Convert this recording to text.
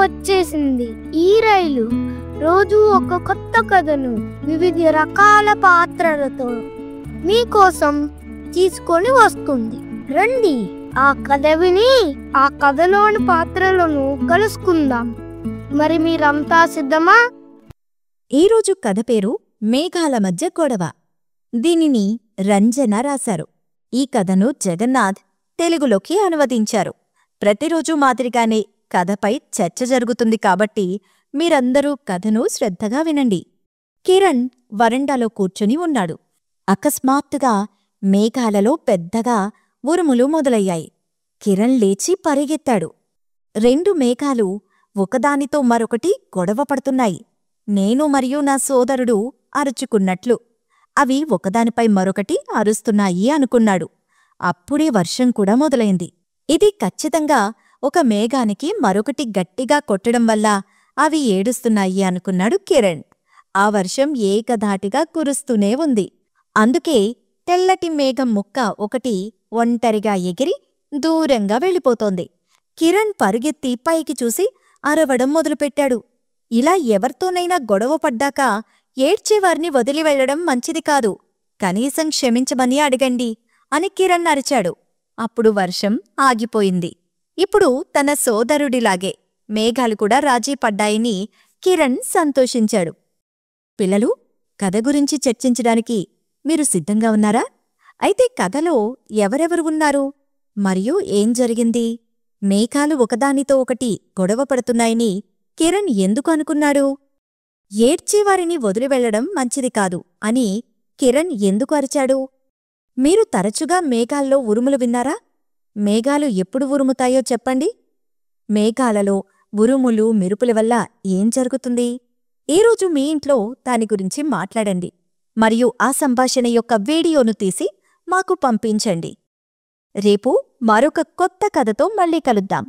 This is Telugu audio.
వచ్చేసింది ఈ రైలు. రోజు ఒక కొత్త కథను వివిధ రకాల పాత్రలతో మీకోసం తీసుకొని వస్తుంది. రండి, ఆ కథ విని ఆ కథలోని పాత్రలను కలుసుకుందాం. మరి మీరంతా సిద్ధమా? ఈరోజు కథ పేరు మేఘాల మధ్య గొడవ. దీనిని రంజన రాశారు. ఈ కథను జగన్నాథ్ తెలుగులోకి అనువదించారు. ప్రతిరోజు మాదిరిగానే కథపై చర్చ జరుగుతుంది కాబట్టి మీరందరూ కథను శ్రద్ధగా వినండి. కిరణ్ వరండాలో కూర్చుని ఉన్నాడు. అకస్మాత్తుగా మేఘాలలో పెద్దగా ఉరుములు మొదలయ్యాయి. కిరణ్ లేచి పరిగెత్తాడు. 2 మేఘాలు ఒకదానితో మరొకటి గొడవ పడుతున్నాయి. నేను మరియు నా సోదరుడు అరుచుకున్నట్లు అవి ఒకదానిపై మరొకటి అరుస్తున్నాయి అనుకున్నాడు. అప్పుడే వర్షం కూడా మొదలైంది. ఇది ఖచ్చితంగా ఒక మేఘానికి మరొకటి గట్టిగా కొట్టడం వల్ల అవి ఏడుస్తున్నాయి అనుకున్నాడు కిరణ్. ఆ వర్షం ఏకధాటిగా కురుస్తూనే ఉంది. అందుకే తెల్లటి మేఘం ముక్క ఒకటి ఒంటరిగా ఎగిరి దూరంగా వెళ్ళిపోతోంది. కిరణ్ పరుగెత్తి పైకి చూసి అరవడం మొదలుపెట్టాడు. ఇలా ఎవరితోనైనా గొడవ పడ్డాక ఏడ్చేవారిని వదిలి వెళ్లడం మంచిది కాదు. కనీసం క్షమించమని అడగండి అని కిరణ్ అరిచాడు. అప్పుడు వర్షం ఆగిపోయింది. ఇప్పుడు తన సోదరుడిలాగే మేఘాలు కూడా రాజీ పడ్డాయని కిరణ్ సంతోషించాడు. పిల్లలు, కథ గురించి చర్చించడానికి మీరు సిద్ధంగా ఉన్నారా? అయితే కథలో ఎవరెవరు ఉన్నారు మరియు ఏం జరిగింది? మేఘాలు ఒకదానితో ఒకటి గొడవ పడుతున్నాయని కిరణ్ ఎందుకు అనుకున్నాడు? ఏడ్చేవారిని వదిలివెళ్లడం మంచిది కాదు అని కిరణ్ ఎందుకు అరిచాడు? మీరు తరచుగా మేఘాల్లో ఉరుములు విన్నారా? మేఘాలు ఎప్పుడు ఉరుముతాయో చెప్పండి. మేఘాలలో ఉరుములు మెరుపుల వల్ల ఏం జరుగుతుంది? ఈరోజు మీ ఇంట్లో దాని గురించి మాట్లాడండి మరియు ఆ సంభాషణ యొక్క వీడియోను తీసి మాకు పంపించండి. రేపు మరొక కొత్త కథతో మళ్ళీ కలుద్దాం.